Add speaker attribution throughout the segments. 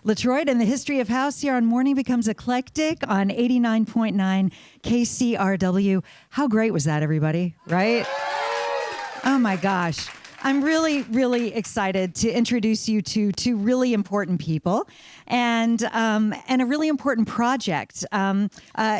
Speaker 1: Latroit and the history of house here on Morning becomes eclectic on 89.9 KCRW. How great was that, everybody? Right? Oh my gosh. I'm really, really excited to introduce you to two really important people and a really important project.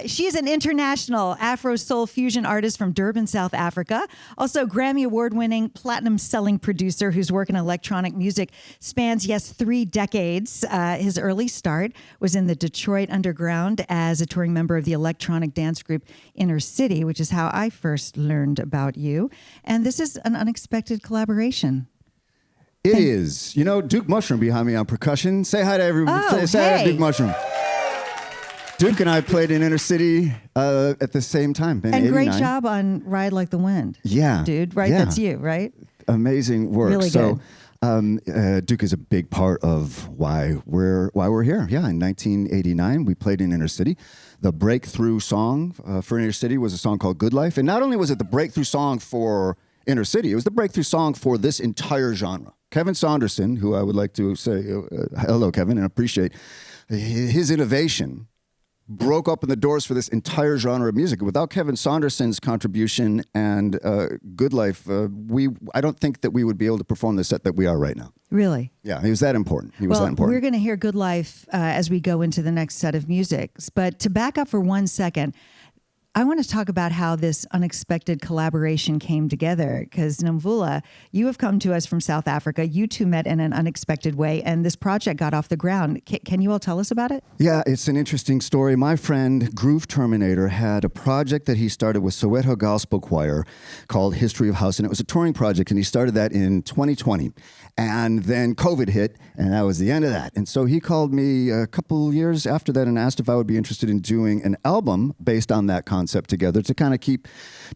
Speaker 1: She is an international Afro soul fusion artist from Durban, South Africa. Also, Grammy Award-winning, platinum-selling producer whose work in electronic music spans, 3 decades. His early start was in the Detroit Underground as a touring member of the electronic dance group Inner City, which is how I first learned about you. And this is an unexpected collaboration.
Speaker 2: It is. You know, Duke Mushroom behind me on percussion. Say hi to everyone.
Speaker 1: Oh,
Speaker 2: say hi
Speaker 1: hey.
Speaker 2: to Duke Mushroom. Duke and I played in Inner City at the same time.
Speaker 1: And
Speaker 2: 89.
Speaker 1: great job on Ride Like the Wind.
Speaker 2: Yeah.
Speaker 1: Dude, right?
Speaker 2: Yeah.
Speaker 1: That's you, right?
Speaker 2: Amazing work.
Speaker 1: Really
Speaker 2: good. Duke is a big part of why we're here. Yeah, in 1989, we played in Inner City. The breakthrough song for Inner City was a song called Good Life. And not only was it the breakthrough song for Inner City, it was the breakthrough song for this entire genre. Kevin Saunderson, who I would like to say hello, Kevin, and appreciate his innovation, broke open the doors for this entire genre of music. Without Kevin Saunderson's contribution and Good Life, I don't think that we would be able to perform the set that we are right now.
Speaker 1: Really?
Speaker 2: Yeah, he was that important.
Speaker 1: We're going to hear Good Life as we go into the next set of music. But to back up for 1 second, I want to talk about how this unexpected collaboration came together, because Nomvula, you have come to us from South Africa. You two met in an unexpected way, and this project got off the ground. Can you all tell us about it?
Speaker 2: Yeah, it's an interesting story. My friend, Groove Terminator, had a project that he started with Soweto Gospel Choir called History of House, and it was a touring project, and he started that in 2020. And then COVID hit, and that was the end of that. And so he called me a couple years after that and asked if I would be interested in doing an album based on that concept together to kind of keep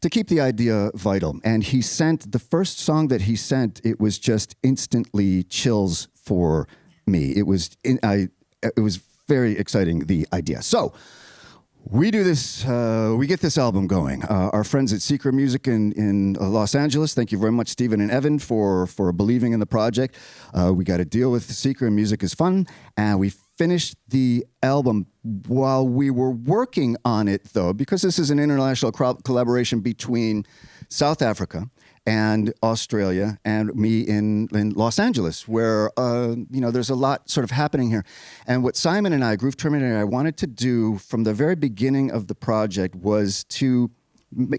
Speaker 2: the idea vital. And he sent the first song that he sent. It was just instantly chills for me. It was very exciting, the idea. So we do this, we get this album going. Our friends at Secret Music in Los Angeles, thank you very much, Stephen and Evan, for believing in the project. We got a deal with Secret Music is Fun, and we finished the album. While we were working on it, though, because this is an international collaboration between South Africa and Australia and me in Los Angeles, where, there's a lot sort of happening here. And what Simon and I, Groove Terminator and I, wanted to do from the very beginning of the project was to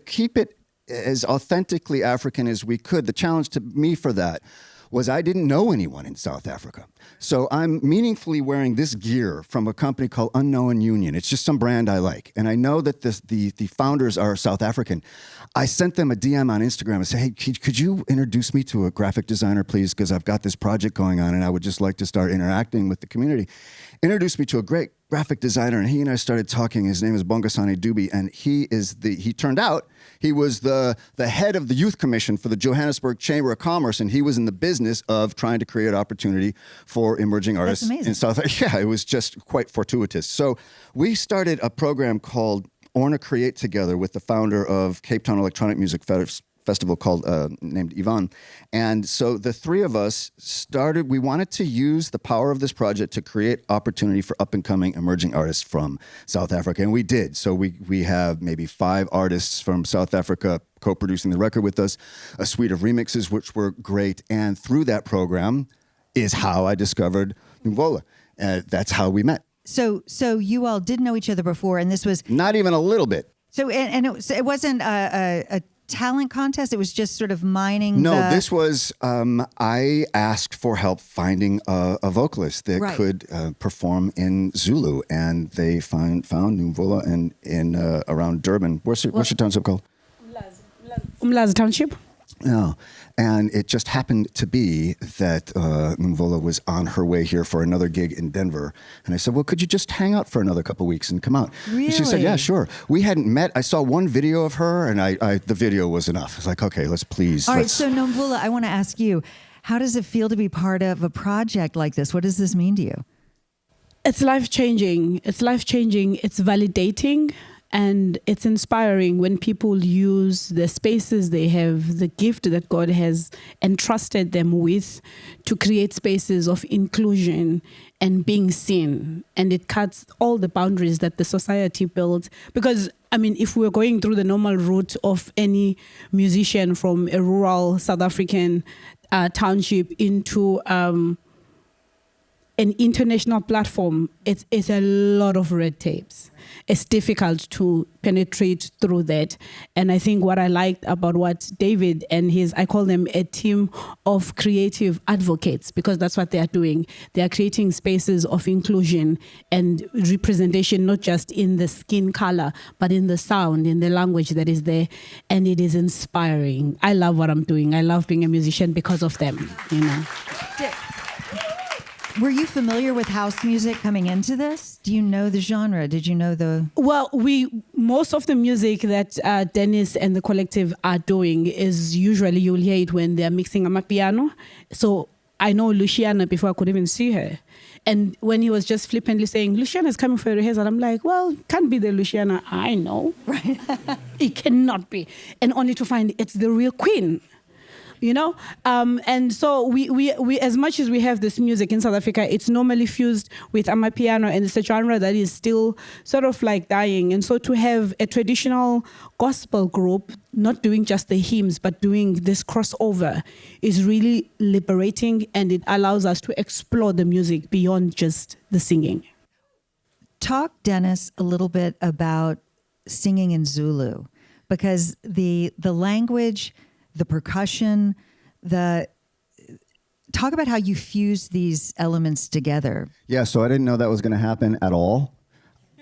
Speaker 2: keep it as authentically African as we could. The challenge to me for that was I didn't know anyone in South Africa. So I'm meaningfully wearing this gear from a company called Unknown Union. It's just some brand I like. And I know that the founders are South African. I sent them a DM on Instagram and said, hey, could you introduce me to a graphic designer, please? Because I've got this project going on and I would just like to start interacting with the community. Introduced me to a great graphic designer, and he and I started talking. His name is Bongasani Dubi, and he turned out he was the head of the youth commission for the Johannesburg Chamber of Commerce, and he was in the business of trying to create opportunity for emerging artists in South Africa. Yeah, it was just quite fortuitous. So we started a program called Orna Create together with the founder of Cape Town Electronic Music Festival named Ivan. And so the three of us we wanted to use the power of this project to create opportunity for up-and-coming emerging artists from South Africa. And we did. So we have maybe 5 artists from South Africa co-producing the record with us, a suite of remixes, which were great. And through that program is how I discovered Nomvula. That's how we met.
Speaker 1: So you all did know each other before, and this was...
Speaker 2: Not even a little bit.
Speaker 1: So, and it wasn't a talent contest? It was just sort of mining
Speaker 2: this was, I asked for help finding a vocalist that could perform in Zulu, and they found Nomvula in around Durban. What's your township called?
Speaker 3: Umlazi Township.
Speaker 2: Yeah, and it just happened to be that Nomvula was on her way here for another gig in Denver. And I said, well, could you just hang out for another couple of weeks and come out?
Speaker 1: Really?
Speaker 2: And she said, yeah, sure. We hadn't met. I saw one video of her, and the video was enough. I was like, okay, let's please.
Speaker 1: All right, so Nomvula, I want to ask you, how does it feel to be part of a project like this? What does this mean to you?
Speaker 3: It's life-changing. It's life-changing. It's validating. And it's inspiring when people use the spaces they have, the gift that God has entrusted them with, to create spaces of inclusion and being seen. And it cuts all the boundaries that the society builds. Because, I mean, if we're going through the normal route of any musician from a rural South African township into an international platform, it's a lot of red tapes. It's difficult to penetrate through that. And I think what I liked about what David and I call them a team of creative advocates, because that's what they are doing. They are creating spaces of inclusion and representation, not just in the skin color, but in the sound, in the language that is there. And it is inspiring. I love what I'm doing. I love being a musician because of them, you know.
Speaker 1: Were you familiar with house music coming into this? Do you know the genre? Did you know the...
Speaker 3: Well, most of the music that Dennis and the collective are doing is usually you'll hear it when they're mixing Amapiano. So I know Luciana before I could even see her. And when he was just flippantly saying, Luciana's coming for a rehearsal, I'm like, well, can't be the Luciana I know. Right? It cannot be. And only to find it's the real queen. You know, and so we as much as we have this music in South Africa, it's normally fused with Amapiano, and it's a genre that is still sort of like dying. And so to have a traditional gospel group not doing just the hymns, but doing this crossover is really liberating, and it allows us to explore the music beyond just the singing.
Speaker 1: Talk, Dennis, a little bit about singing in Zulu, because the language, the percussion, talk about how you fuse these elements together.
Speaker 2: Yeah, so I didn't know that was going to happen at all,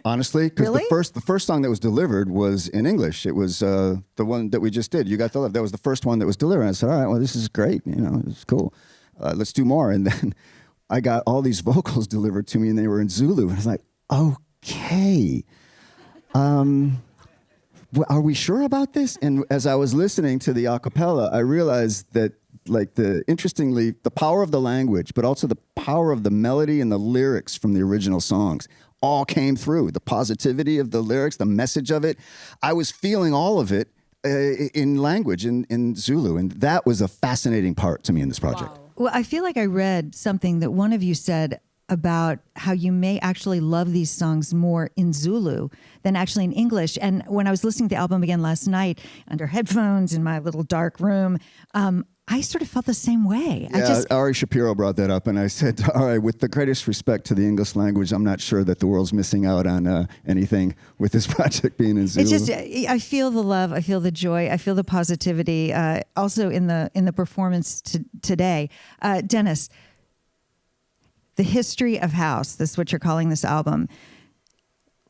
Speaker 2: honestly. Because
Speaker 1: really?
Speaker 2: the first song that was delivered was in English. It was the one that we just did, You Got the Love. That was the first one that was delivered. And I said, all right, well, this is great. You know, it's cool. Let's do more. And then I got all these vocals delivered to me, and they were in Zulu. And I was like, okay. Are we sure about this? And as I was listening to the a cappella, I realized that, like, interestingly, the power of the language, but also the power of the melody and the lyrics from the original songs all came through. The positivity of the lyrics, the message of it. I was feeling all of it in language, in Zulu. And that was a fascinating part to me in this project.
Speaker 3: Wow.
Speaker 1: Well, I feel like I read something that one of you said about how you may actually love these songs more in Zulu than actually in English. And when I was listening to the album again last night under headphones in my little dark room, I sort of felt the same way.
Speaker 2: Yeah, Ari Shapiro brought that up, and I said, all right, with the greatest respect to the English language, I'm not sure that the world's missing out on anything with this project being in Zulu.
Speaker 1: It's just, I feel the love, I feel the joy, I feel the positivity, also in the performance today. Dennis, the history of house, this is what you're calling this album.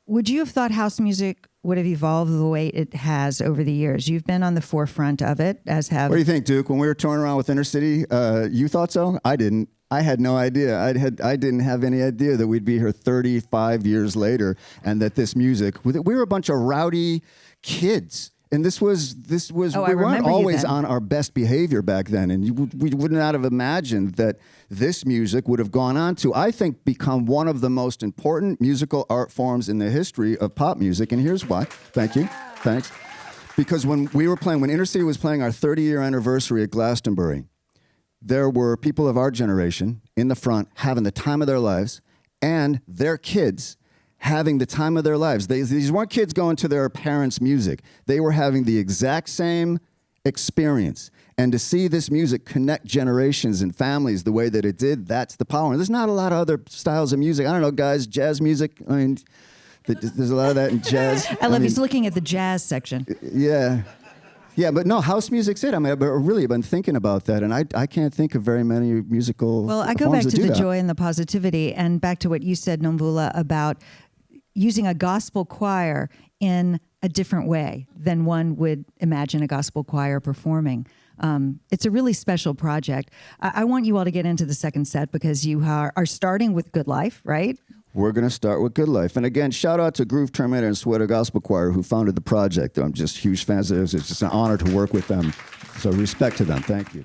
Speaker 1: Would you have thought house music would have evolved the way it has over the years? You've been on the forefront of it, as have...
Speaker 2: What do you think, Duke? When we were touring around with Inner City, you thought so? I didn't. I had no idea. I didn't have any idea that we'd be here 35 years later, and that this music... We were a bunch of rowdy kids. And this was we weren't always on our best behavior back then. And we would not have imagined that this music would have gone on to, I think, become one of the most important musical art forms in the history of pop music. And here's why. Thank you. Thanks. Because when Inner City was playing our 30-year anniversary at Glastonbury, there were people of our generation in the front having the time of their lives, and their kids having the time of their lives. These weren't kids going to their parents' music. They were having the exact same experience. And to see this music connect generations and families the way that it did, that's the power. And there's not a lot of other styles of music. I don't know, guys, jazz music. I mean, there's a lot of that in jazz.
Speaker 1: I love he's looking at the jazz section.
Speaker 2: Yeah. Yeah, but no, house music's it. I mean, I've really been thinking about that, and I can't think of very many musical
Speaker 1: Well, I go back to the joy and the positivity, and back to what you said, Nomvula, about using a gospel choir in a different way than one would imagine a gospel choir performing. It's a really special project. I want you all to get into the second set because you are starting with Good Life, right?
Speaker 2: We're going to start with Good Life. And again, shout out to Groove Terminator and Soweto Gospel Choir who founded the project. I'm just huge fans of theirs. It's just an honor to work with them. So respect to them. Thank you.